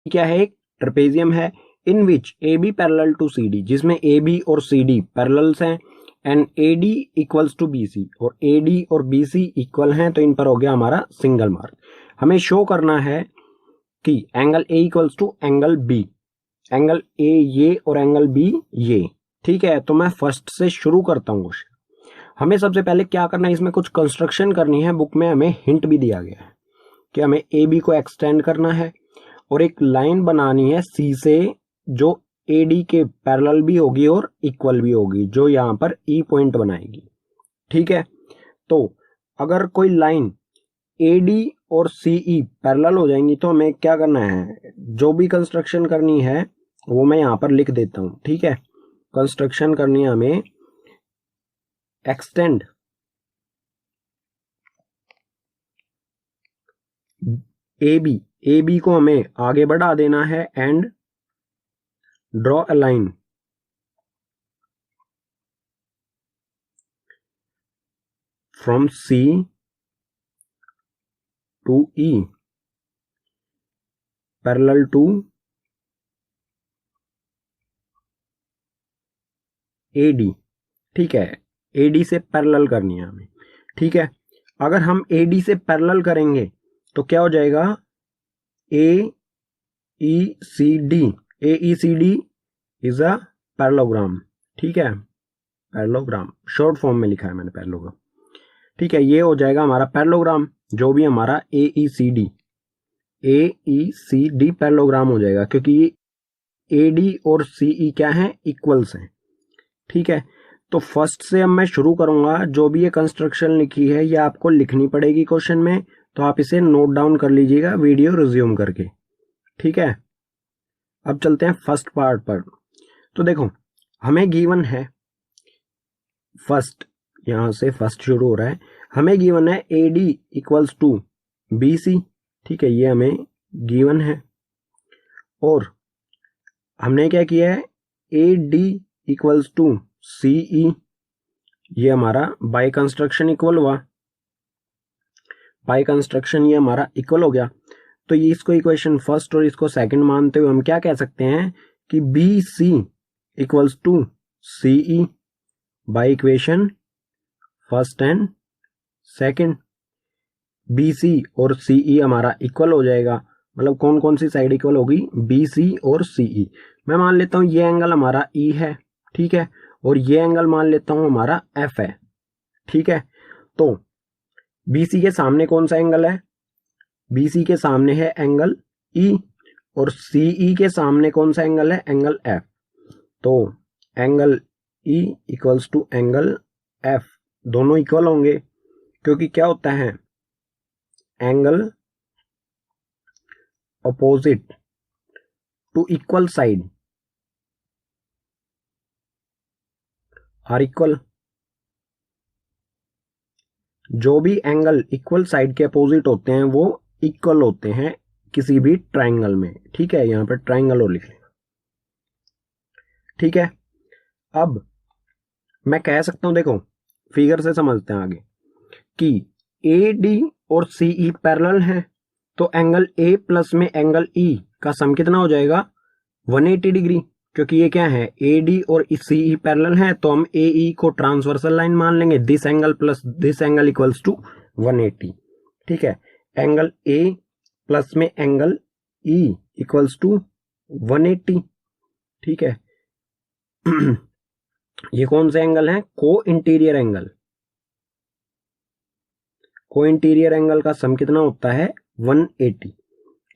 क्या है, एक ट्रेपेजियम है in which A B parallel to C D, जिसमें ए बी और सी डी पैरेलल्स हैं, and A D equals to B C, और ए डी और बी सी इक्वल हैं, तो इन पर हो गया हमारा सिंगल मार्क। हमें शो करना है कि angle A equals to angle B, angle A ये और एंगल बी ये। ठीक है, तो मैं फर्स्ट से शुरू करता हूँ क्वेश्चन। हमें सबसे पहले क्या करना है, इसमें कुछ कंस्ट्रक्शन करनी है। बुक में हमें हिंट भी दिया गया है कि हमें ए बी को एक्सटेंड करना है और एक लाइन बनानी है सी से जो ए डी के पैरेलल भी होगी और इक्वल भी होगी, जो यहाँ पर ई पॉइंट बनाएगी। ठीक है, तो अगर कोई लाइन ए डी और सी ई पैरेलल हो जाएंगी तो हमें क्या करना है, जो भी कंस्ट्रक्शन करनी है वो मैं यहाँ पर लिख देता हूँ। ठीक है, कंस्ट्रक्शन करनी है हमें एक्सटेंड ए बी को हमें आगे बढ़ा देना है and draw a line from C to E parallel to A D. ठीक है, ए डी से पैरेलल करनी है हमें। ठीक है, अगर हम ए डी से पैरेलल करेंगे तो क्या हो जाएगा, A E C D, A E C D is a parallelogram. ठीक है, पैरेललोग्राम शॉर्ट फॉर्म में लिखा है मैंने पैरेललोग्राम। ठीक है, ये हो जाएगा हमारा पैरेललोग्राम, जो भी हमारा ए ई सी डी पैरेललोग्राम हो जाएगा, क्योंकि ए डी और सी ई क्या है, इक्वल्स हैं। ठीक है, तो फर्स्ट से अब मैं शुरू करूंगा। जो भी ये कंस्ट्रक्शन लिखी है ये आपको लिखनी पड़ेगी क्वेश्चन में, तो आप इसे नोट डाउन कर लीजिएगा वीडियो रिज्यूम करके। ठीक है, अब चलते हैं फर्स्ट पार्ट पर। तो देखो, हमें गिवन है फर्स्ट, यहां से फर्स्ट शुरू हो रहा है। हमें गिवन है A D equals to B C. ठीक है, ये हमें गिवन है, और हमने क्या किया है, A D equals to C ई, ये हमारा बाय कंस्ट्रक्शन इक्वल हुआ, बाय कंस्ट्रक्शन ये हमारा इक्वल हो गया। तो ये इसको इक्वेशन फर्स्ट और इसको सेकंड मानते हुए हम क्या कह सकते हैं कि B C equals to C E by equation first and second. B C और सी ई हमारा इक्वल हो जाएगा, मतलब कौन कौन सी साइड इक्वल होगी, बी सी और सी ई। मैं मान लेता हूं ये एंगल हमारा ई है। ठीक है, और ये एंगल मान लेता हूं हमारा एफ है। ठीक है, तो बी सी के सामने कौन सा एंगल है, बी सी के सामने है एंगल ई, और सी ई के सामने कौन सा एंगल है, एंगल एफ। तो angle E equals to angle F, दोनों इक्वल होंगे, क्योंकि क्या होता है, angle opposite to equal side are equal. जो भी एंगल इक्वल साइड के अपोजिट होते हैं वो इक्वल होते हैं किसी भी ट्राइंगल में। ठीक है, यहां पर ट्राइंगल और लिख लेना। ठीक है, अब मैं कह सकता हूं, देखो फिगर से समझते हैं आगे, कि ए डी और सी ई पैरेलल है, तो एंगल ए प्लस में एंगल ई का सम कितना हो जाएगा, 180 डिग्री। क्योंकि ये क्या है, ए डी और सी ई पैरेलल है, तो हम ए ई को ट्रांसवर्सल लाइन मान लेंगे, this angle plus this angle equals to 180। ठीक है, एंगल ए प्लस में एंगल ई इक्वल्स टू 180। ठीक है, ये कौन से एंगल हैं, co-interior angle. Co-interior angle का सम कितना होता है, 180।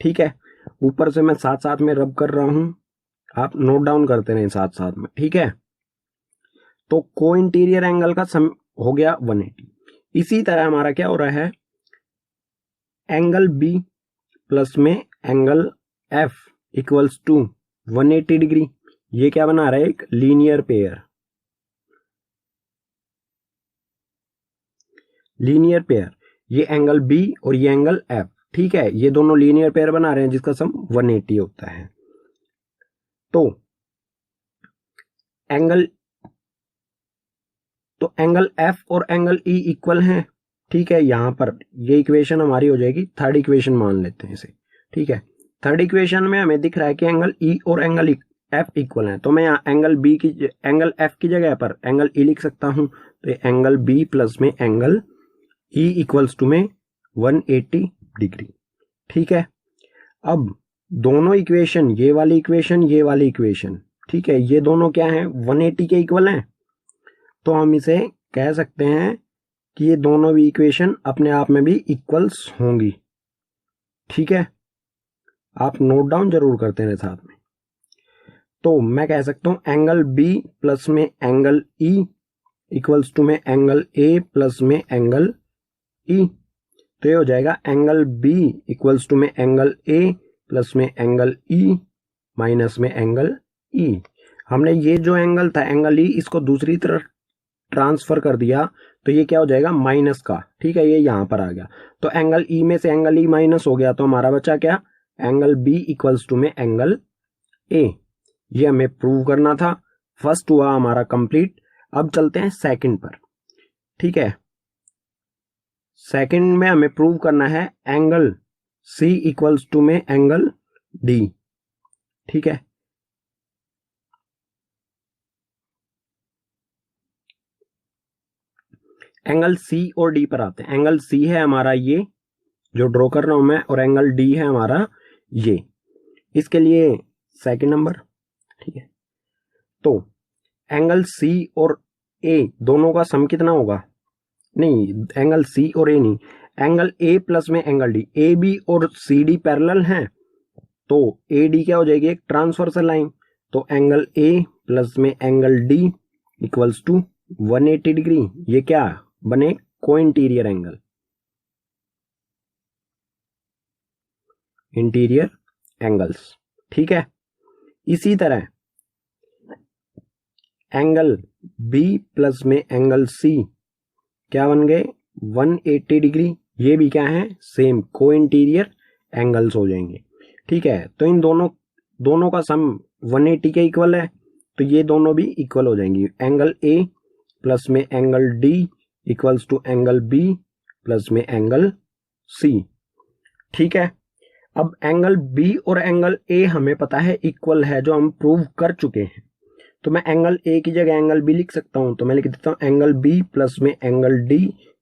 ठीक है, ऊपर से मैं साथ साथ में रब कर रहा हूं, आप नोट डाउन करते रहें साथ साथ में। ठीक है, तो को इंटीरियर एंगल का सम हो गया 180। इसी तरह हमारा क्या हो रहा है, एंगल बी प्लस में angle F equals to 180 degree. ये क्या बना रहा है, एक लीनियर पेयर, लीनियर पेयर, ये एंगल बी और ये एंगल एफ। ठीक है, ये दोनों लीनियर पेयर बना रहे हैं जिसका सम 180 होता है। तो एंगल एफ और एंगल ई इक्वल हैं। ठीक है, यहां पर ये इक्वेशन हमारी हो जाएगी थर्ड इक्वेशन मान लेते हैं इसे। ठीक है, थर्ड इक्वेशन में हमें दिख रहा है कि एंगल ई और एंगल एफ इक्वल है, तो मैं यहाँ एंगल एफ की जगह पर एंगल ई लिख सकता हूँ। तो एंगल बी प्लस में एंगल ई इक्वल्स टू में 180 डिग्री। ठीक है, अब दोनों इक्वेशन, ये वाली इक्वेशन, ये वाली इक्वेशन, ठीक है, ये दोनों क्या है, 180 के इक्वल हैं। तो हम इसे कह सकते हैं कि ये दोनों भी इक्वेशन अपने आप में भी इक्वल्स होंगी। ठीक है, आप नोट डाउन जरूर करते हैं साथ में। तो मैं कह सकता हूं एंगल बी प्लस में एंगल ई इक्वल्स टू में एंगल ए प्लस में एंगल ई। तो ये हो जाएगा एंगल बी इक्वल्स टू में एंगल ए प्लस में एंगल ई माइनस में एंगल ई। हमने ये जो एंगल था एंगल ई, इसको दूसरी तरफ ट्रांसफर कर दिया, तो ये क्या हो जाएगा, माइनस का। ठीक है, ये यहां पर आ गया, तो एंगल ई में से एंगल ई माइनस हो गया, तो हमारा बचा क्या, एंगल बी इक्वल्स टू में एंगल ए। ये हमें प्रूव करना था। फर्स्ट हुआ हमारा कंप्लीट। अब चलते हैं सेकंड पर। ठीक है, सेकंड में हमें प्रूव करना है एंगल सी इक्वल्स टू में एंगल डी। ठीक है, एंगल सी और डी पर आते हैं। एंगल सी है हमारा ये जो ड्रॉ कर रहा हूं मैं, और एंगल डी है हमारा ये। इसके लिए सेकंड नंबर। ठीक है, तो एंगल सी और ए दोनों का सम कितना होगा, नहीं एंगल सी और ए नहीं, एंगल ए प्लस में एंगल डी। ए बी और सी डी पैरेलल हैं, तो ए डी क्या हो जाएगी, एक ट्रांसवर्सल लाइन। तो एंगल ए प्लस में angle D equals to 180 degree. ये क्या बने, को इंटीरियर एंगल, इंटीरियर एंगल्स। ठीक है, इसी तरह एंगल बी प्लस में एंगल सी क्या बन गए, 180 डिग्री। ये भी क्या है, सेम को इंटीरियर एंगल्स हो जाएंगे। ठीक है, तो इन दोनों का सम 180 के इक्वल है, तो ये दोनों भी इक्वल हो जाएंगी। एंगल ए प्लस में angle D equals to angle B plus में एंगल सी। ठीक है, अब एंगल बी और एंगल ए हमें पता है इक्वल है, जो हम प्रूव कर चुके हैं। तो मैं एंगल ए की जगह एंगल बी लिख सकता हूं, तो मैं लिख देता हूं एंगल बी प्लस में angle D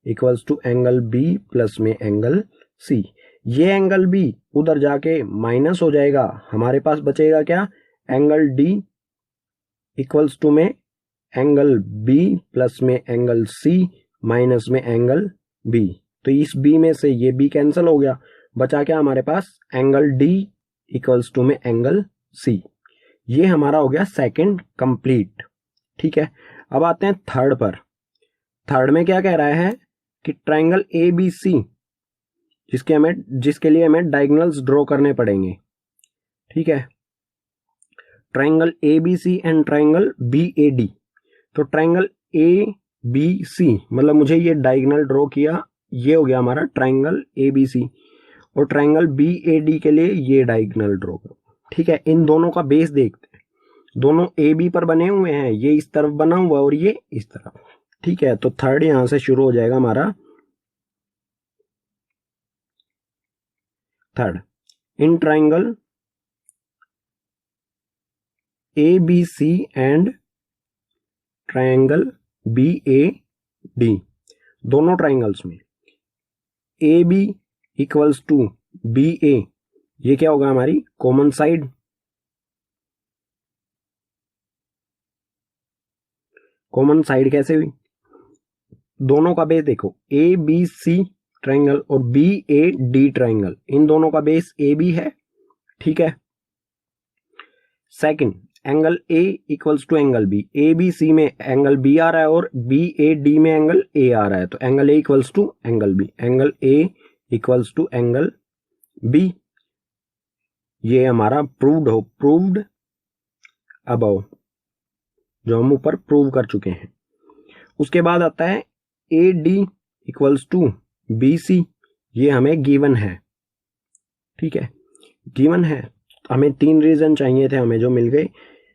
equals to angle B plus में एंगल सी। ये एंगल बी उधर जाके माइनस हो जाएगा, हमारे पास बचेगा क्या, एंगल डी इक्वल्स टू में एंगल बी प्लस में एंगल सी माइनस में एंगल बी। तो इस बी में से ये बी कैंसिल हो गया, बचा क्या हमारे पास, एंगल डी इक्वल्स टू में एंगल सी। ये हमारा हो गया सेकंड कंप्लीट। ठीक है, अब आते हैं थर्ड पर। थर्ड में क्या कह रहा है कि ट्रायंगल ए बी सी, जिसके लिए हमें डायगोनल्स ड्रॉ करने पड़ेंगे। ठीक है, triangle A B C and triangle B A D. तो ट्रायंगल ए बी सी मतलब मुझे ये डायगोनल ड्रॉ किया, ये हो गया हमारा ट्रायंगल ए बी सी, और ट्रायंगल बी ए डी के लिए ये डायगोनल ड्रॉ करो। ठीक है, इन दोनों का बेस देखते हैं, दोनों ए बी पर बने हुए हैं, ये इस तरफ बना हुआ और ये इस तरफ। ठीक है, तो थर्ड यहां से शुरू हो जाएगा हमारा। Third, in triangle A B C and triangle B A D, दोनों ट्रायंगल्स में A B equals to B A, ये क्या होगा हमारी कॉमन साइड। कॉमन साइड कैसे हुई, दोनों का बेस देखो, ए बी सी ट्रायंगल और बी ए डी ट्रायंगल, इन दोनों का बेस ए बी है। ठीक है, second, angle A equals to angle B, A B C में एंगल बी आ रहा है और बी ए डी में एंगल ए आ रहा है, तो angle A equals to angle B, angle A equals to angle B. ये हमारा प्रूव्ड अबव, जो हम ऊपर प्रूव कर चुके हैं। उसके बाद आता है A D equals to B C, ये हमें गिवन है। ठीक है, गिवन है, हमें 3 रीजन चाहिए थे, हमें जो मिल गए।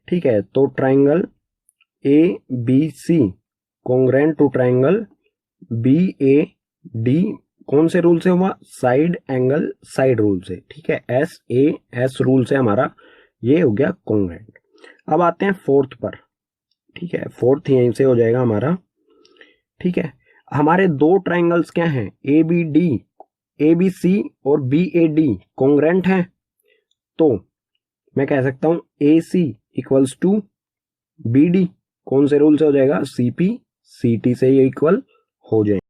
ठीक है, तो triangle A B C congruent to triangle B A D कौन से रूल से हुआ? साइड एंगल साइड रूल से, ठीक है, SAS रूल से हमारा ये हो गया कॉन्ग्रुएंट। अब आते हैं फोर्थ पर, ठीक है, फोर्थ यहीं से हो जाएगा हमारा, ठीक है। हमारे दो ट्राइंगल्स क्या हैं? ABC और BAD कॉन्ग्रुएंट हैं, तो मैं कह सकता हूं AC इक्वल्स टू BD, कौन से रूल से हो जाएगा? CP CT से ये इक्वल हो जाएगा।